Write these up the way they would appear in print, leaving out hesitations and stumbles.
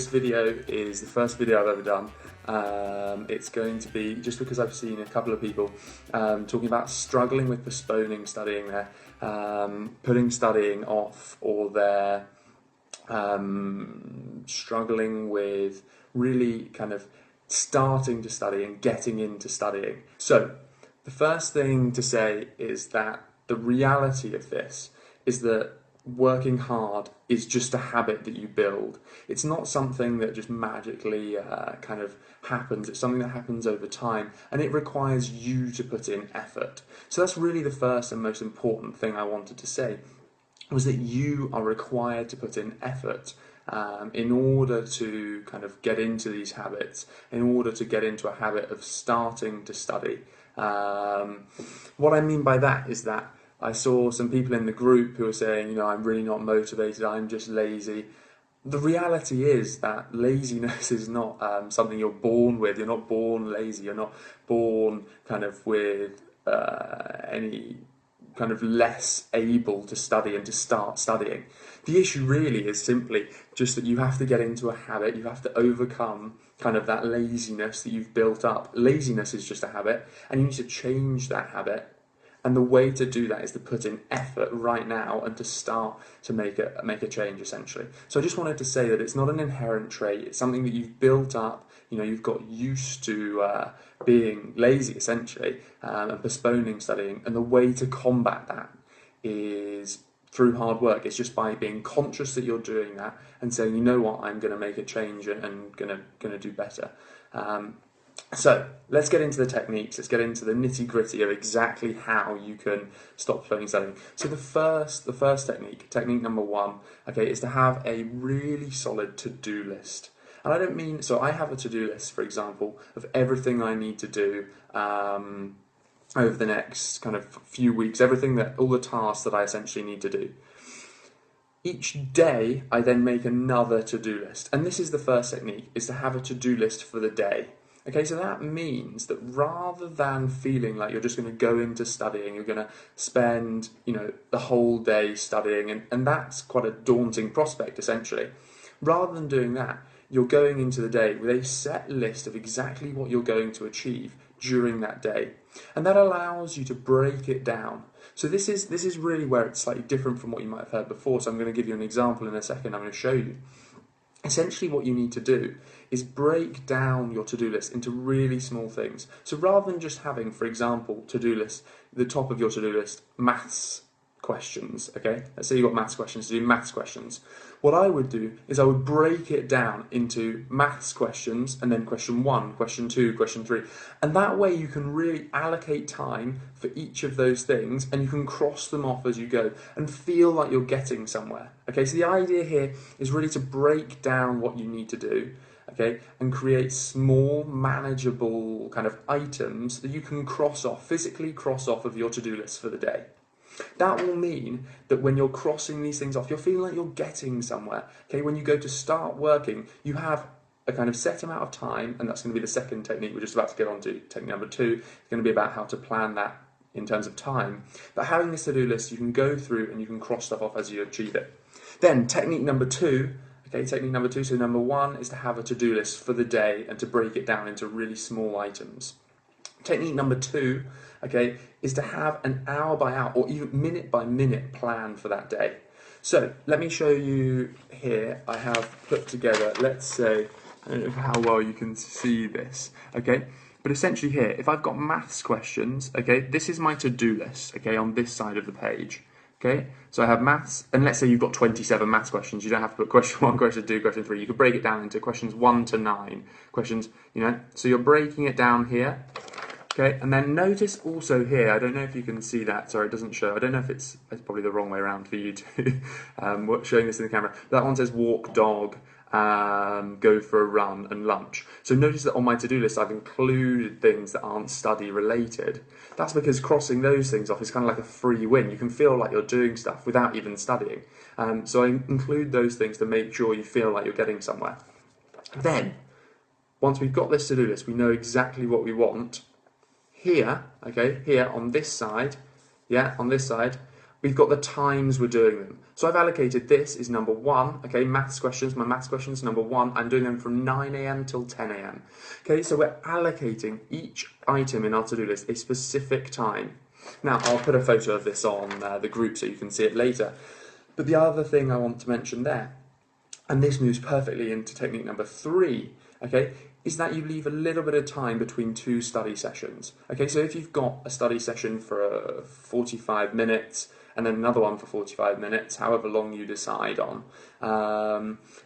this video is the first video I've ever done. It's going to be just because I've seen a couple of people talking about struggling with postponing studying their, putting studying off, or they're struggling with really kind of starting to study and getting into studying. So the first thing to say is that the reality of this is that working hard is just a habit that you build. It's not something that just magically kind of happens. It's something that happens over time, and it requires you to put in effort. So that's really the first and most important thing I wanted to say, was that you are required to put in effort in order to kind of get into these habits, in order to get into a habit of starting to study. What I mean by that is that I saw some people in the group who were saying, I'm really not motivated, I'm just lazy. The reality is that laziness is not something you're born with. You're not born lazy. You're not born kind of with any kind of less able to study and to start studying. The issue really is simply just that you have to get into a habit. You have to overcome kind of that laziness that you've built up. Laziness is just a habit, and you need to change that habit. And the way to do that is to put in effort right now and to start to make a change, essentially. So I just wanted to say that it's not an inherent trait. It's something that you've built up. You've got used to being lazy, essentially, and postponing studying. And the way to combat that is through hard work. It's just by being conscious that you're doing that and saying, you know what, I'm going to make a change and going to do better. So let's get into the techniques. Let's get into the nitty-gritty of exactly how you can stop postponing studying. So the first technique number one, is to have a really solid to-do list. And I don't mean, so I have a to-do list, for example, of everything I need to do over the next kind of few weeks, all the tasks that I essentially need to do. Each day, I then make another to-do list. And this is the first technique, is to have a to-do list for the day. Okay, so that means that rather than feeling like you're just going to go into studying, you're going to spend, the whole day studying, and that's quite a daunting prospect, essentially. Rather than doing that, you're going into the day with a set list of exactly what you're going to achieve during that day. And that allows you to break it down. So this is really where it's slightly different from what you might have heard before. So I'm going to give you an example in a second. I'm going to show you. Essentially what you need to do is break down your to-do list into really small things. So rather than just having, for example, to-do list, the top of your to-do list, maths questions, okay? Let's say you've got maths questions to do maths questions. What I would do is I would break it down into maths questions, and then question 1, question 2, question 3. And that way you can really allocate time for each of those things, and you can cross them off as you go and feel like you're getting somewhere. Okay, so the idea here is really to break down what you need to do, okay, and create small, manageable kind of items that you can physically cross off of your to-do list for the day. That will mean that when you're crossing these things off, you're feeling like you're getting somewhere. Okay, when you go to start working, you have a kind of set amount of time, and that's going to be the second technique we're just about to get on to. Technique number 2 is going to be about how to plan that in terms of time. But having this to-do list, you can go through and you can cross stuff off as you achieve it. Then technique number 2, so number 1 is to have a to-do list for the day and to break it down into really small items. Technique number 2, is to have an hour by hour or even minute by minute plan for that day. So let me show you here. I have put together, let's say, I don't know how well you can see this, but essentially here, if I've got maths questions, this is my to-do list, on this side of the page. So I have maths, and let's say you've got 27 maths questions. You don't have to put question 1, question 2, question 3. You could break it down into questions 1 to 9 questions, So you're breaking it down here. And then notice also here, I don't know if you can see that, sorry, it doesn't show. I don't know if it's probably the wrong way around for you to showing this in the camera. That one says walk, dog, go for a run, and lunch. So notice that on my to-do list I've included things that aren't study related. That's because crossing those things off is kind of like a free win. You can feel like you're doing stuff without even studying. So I include those things to make sure you feel like you're getting somewhere. Then, once we've got this to-do list, we know exactly what we want. Here, here on this side, we we've got the times we're doing them. So I've allocated this is number 1, okay, maths questions, my maths questions, number 1, I'm doing them from 9 a.m. till 10 a.m. Okay, so we're allocating each item in our to-do list a specific time. Now, I'll put a photo of this on the group so you can see it later. But the other thing I want to mention there, and this moves perfectly into technique number 3, okay, is that you leave a little bit of time between 2 study sessions. Okay, so if you've got a study session for 45 minutes and then another one for 45 minutes, however long you decide on,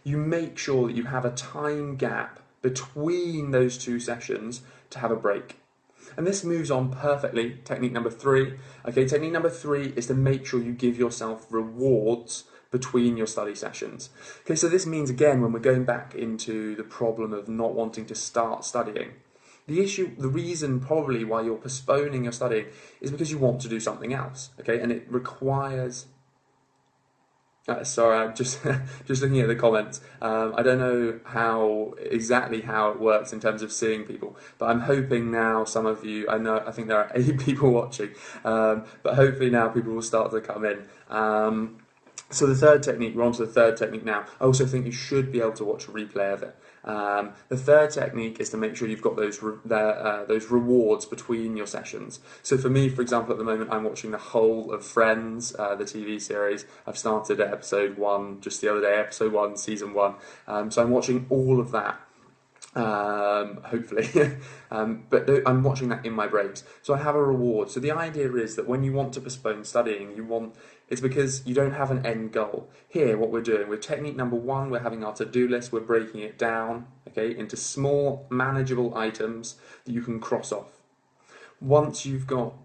you make sure that you have a time gap between those 2 sessions to have a break. And this moves on perfectly, technique number 3. Okay, technique number 3 is to make sure you give yourself rewards between your study sessions. Okay, so this means, again, when we're going back into the problem of not wanting to start studying, the reason probably why you're postponing your studying is because you want to do something else, okay, and it requires... sorry, I'm just looking at the comments. I don't know exactly how it works in terms of seeing people, but I'm hoping now some of you, I think there are 8 people watching, but hopefully now people will start to come in. So the third technique, we're on to the third technique now. I also think you should be able to watch a replay of it. The third technique is to make sure you've got those rewards between your sessions. So for me, for example, at the moment I'm watching the whole of Friends, the TV series. I've started at episode 1 just the other day, episode 1, season 1. So I'm watching all of that. Hopefully, but I'm watching that in my breaks, so I have a reward. So the idea is that when you want to postpone studying, it's because you don't have an end goal. Here, what we're doing with technique number 1, we're having our to-do list, we're breaking it down, okay, into small, manageable items that you can cross off. Once you've got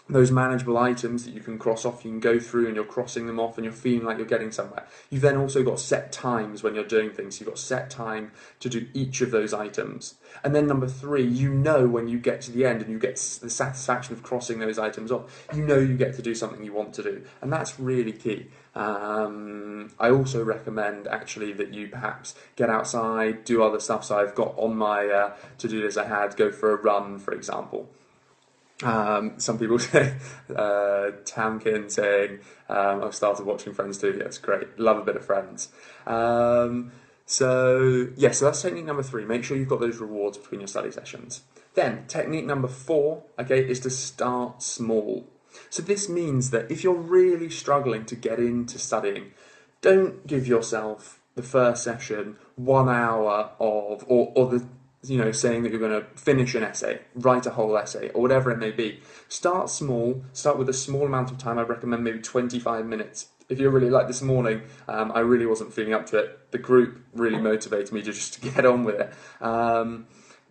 those manageable items that you can cross off, you can go through and you're crossing them off and you're feeling like you're getting somewhere. You've then also got set times when you're doing things. You've got set time to do each of those items. And then number 3, you know when you get to the end and you get the satisfaction of crossing those items off, you know you get to do something you want to do. And that's really key. I also recommend actually that you perhaps get outside, do other stuff. So I've got on my to-do list, I had go for a run, for example. Some people say, Tamkin saying, I've started watching Friends too. Yeah, it's great. Love a bit of Friends. So that's technique number 3. Make sure you've got those rewards between your study sessions. Then, technique number 4, okay, is to start small. So this means that if you're really struggling to get into studying, don't give yourself the first session 1 hour of, or the saying that you're going to finish an essay, write a whole essay, or whatever it may be. Start small, start with a small amount of time. I recommend maybe 25 minutes. If you're really like this morning, I really wasn't feeling up to it. The group really motivated me just to get on with it.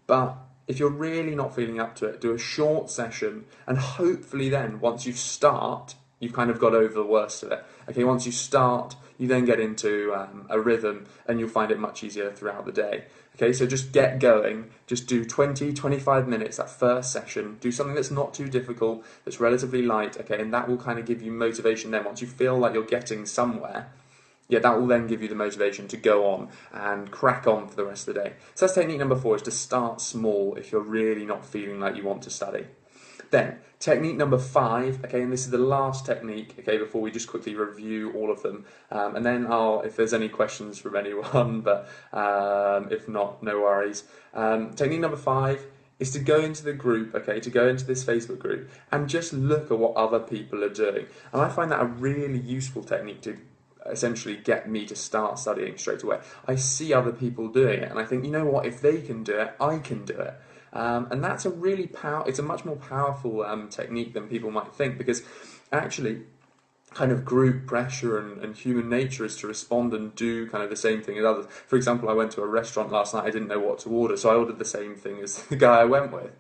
But if you're really not feeling up to it, do a short session, and hopefully then, once you start, you've kind of got over the worst of it. Okay, once you start, you then get into a rhythm, and you'll find it much easier throughout the day. Okay, so just get going, just do 20, 25 minutes that first session, do something that's not too difficult, that's relatively light, okay, and that will kind of give you motivation then. Once you feel like you're getting somewhere, that will then give you the motivation to go on and crack on for the rest of the day. So that's technique number 4, is to start small if you're really not feeling like you want to study. Then, technique number 5, okay, and this is the last technique, okay, before we just quickly review all of them, and then if there's any questions from anyone, but if not, no worries. Technique number 5 is to go into the group, okay, to go into this Facebook group, and just look at what other people are doing. And I find that a really useful technique to essentially get me to start studying straight away. I see other people doing it, and I think, you know what, if they can do it, I can do it. And that's it's a much more powerful technique than people might think, because actually kind of group pressure and human nature is to respond and do kind of the same thing as others. For example, I went to a restaurant last night, I didn't know what to order, so I ordered the same thing as the guy I went with.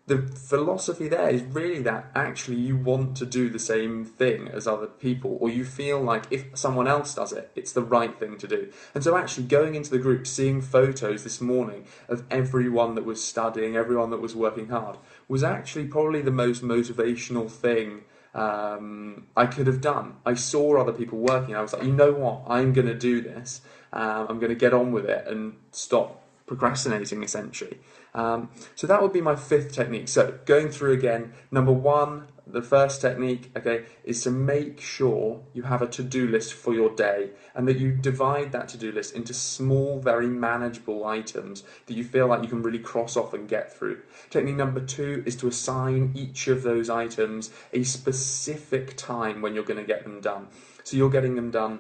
The philosophy there is really that actually you want to do the same thing as other people, or you feel like if someone else does it, it's the right thing to do. And so actually going into the group, seeing photos this morning of everyone that was studying, everyone that was working hard, was actually probably the most motivational thing I could have done. I saw other people working, I was like, you know what, I'm going to do this, I'm going to get on with it and stop procrastinating, essentially. So that would be my 5th technique. So going through again, number 1, the first technique, okay, is to make sure you have a to-do list for your day and that you divide that to-do list into small, very manageable items that you feel like you can really cross off and get through. Technique number 2 is to assign each of those items a specific time when you're going to get them done. So you're getting them done,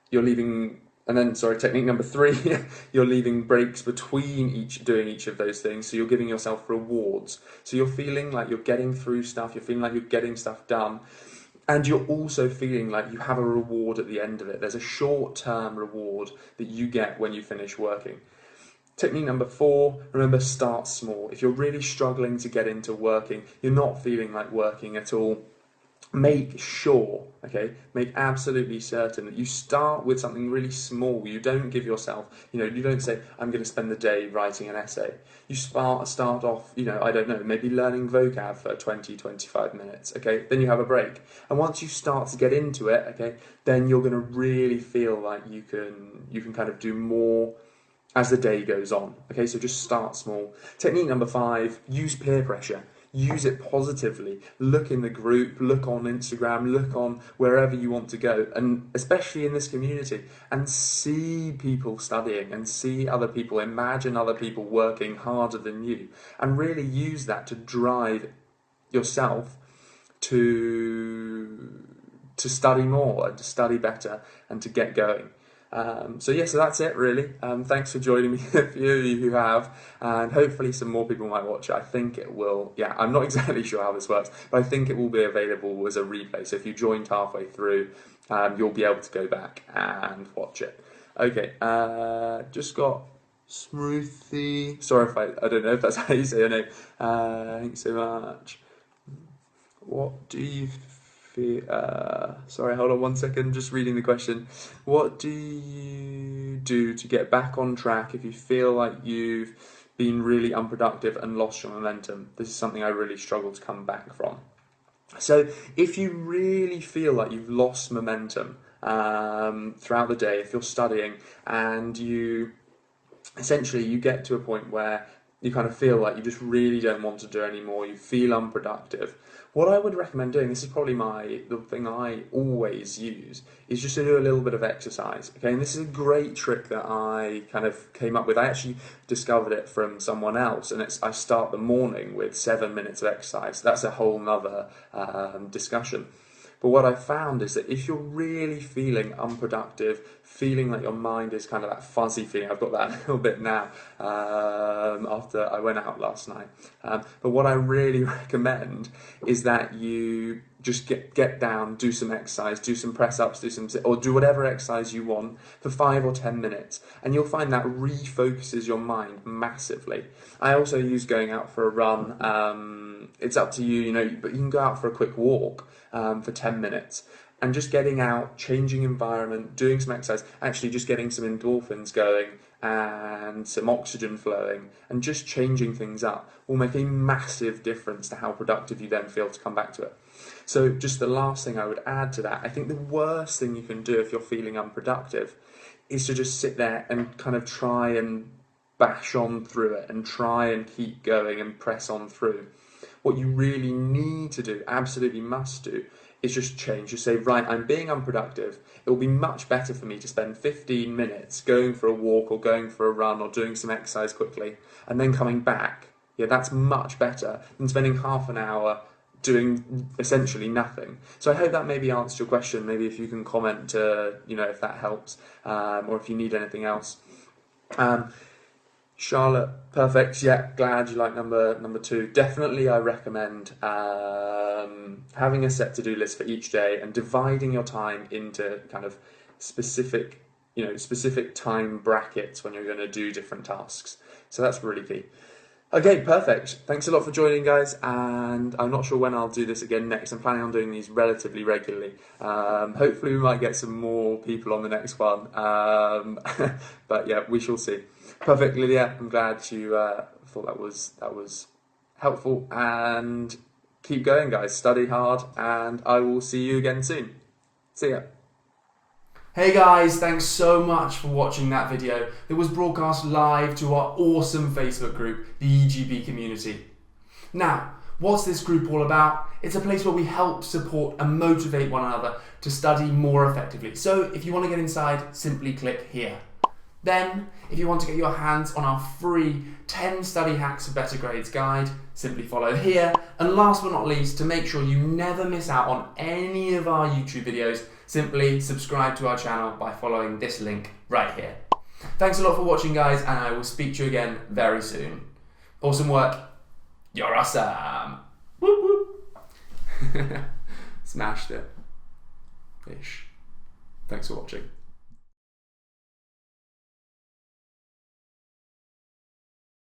you're leaving... And then, technique number 3, you're leaving breaks between doing each of those things. So you're giving yourself rewards. So you're feeling like you're getting through stuff, you're feeling like you're getting stuff done, and you're also feeling like you have a reward at the end of it. There's a short-term reward that you get when you finish working. Technique number 4, remember, start small. If you're really struggling to get into working, you're not feeling like working at all, make absolutely certain that you start with something really small. You don't give yourself, you don't say, I'm going to spend the day writing an essay. You start off, I don't know, maybe learning vocab for 20, 25 minutes, okay? Then you have a break. And once you start to get into it, okay, then you're going to really feel like you can kind of do more as the day goes on, okay? So just start small. Technique number 5, use peer pressure. Use it positively. Look in the group, look on Instagram, look on wherever you want to go, and especially in this community, and see people studying and see other people, imagine other people working harder than you, and really use that to drive yourself to study more and to study better and to get going. So that's it really. Thanks for joining me, a few of you who have, and hopefully some more people might watch it. I think it will, I'm not exactly sure how this works, but I think it will be available as a replay. So if you joined halfway through, you'll be able to go back and watch it. Okay, just got Smoothie. Sorry if I don't know if that's how you say your name. Thanks so much. What do you sorry, hold on one second, just reading the question. What do you do to get back on track if you feel like you've been really unproductive and lost your momentum? This is something I really struggle to come back from. So if you really feel like you've lost momentum throughout the day, if you're studying and you get to a point where you kind of feel like you just really don't want to do anymore, you feel unproductive, what I would recommend doing, this is probably the thing I always use, is just to do a little bit of exercise. Okay, and this is a great trick that I kind of came up with. I actually discovered it from someone else, and I start the morning with 7 minutes of exercise. That's a whole nother discussion. But what I found is that if you're really feeling unproductive, feeling like your mind is kind of that fuzzy feeling, I've got that a little bit now after I went out last night. But what I really recommend is that you just get down, do some exercise, do some press-ups, or do whatever exercise you want for 5 or 10 minutes. And you'll find that refocuses your mind massively. I also use going out for a run. It's up to you, but you can go out for a quick walk for 10 minutes. And just getting out, changing environment, doing some exercise, actually just getting some endorphins going and some oxygen flowing, and just changing things up will make a massive difference to how productive you then feel to come back to it. So just the last thing I would add to that, I think the worst thing you can do if you're feeling unproductive is to just sit there and kind of try and bash on through it and try and keep going and press on through. What you really need to do, absolutely must do, is just change. Just say, right, I'm being unproductive. It will be much better for me to spend 15 minutes going for a walk or going for a run or doing some exercise quickly and then coming back. Yeah, that's much better than spending half an hour doing essentially nothing. So I hope that maybe answered your question. Maybe if you can comment, if that helps, or if you need anything else. Charlotte, perfect. Yeah, glad you like number 2. Definitely, I recommend having a set to-do list for each day and dividing your time into kind of specific time brackets when you're going to do different tasks. So that's really key. Okay, perfect. Thanks a lot for joining, guys, and I'm not sure when I'll do this again next. I'm planning on doing these relatively regularly. Hopefully we might get some more people on the next one, but yeah, we shall see. Perfect, Lydia. I'm glad you thought that was helpful, and keep going, guys. Study hard, and I will see you again soon. See ya. Hey guys, thanks so much for watching that video that was broadcast live to our awesome Facebook group, the EGB community. Now, What's this group all about? It's a place where we help, support and motivate one another to study more effectively. So if you want to get inside, simply click here. Then, if you want to get your hands on our free 10 study hacks for better grades guide, simply follow here. And last but not least, to make sure you never miss out on any of our YouTube videos, simply subscribe to our channel by following this link right here. Thanks a lot for watching, guys, and I will speak to you again very soon. Awesome work. You're awesome. Whoop whoop. Smashed it. Ish. Thanks for watching.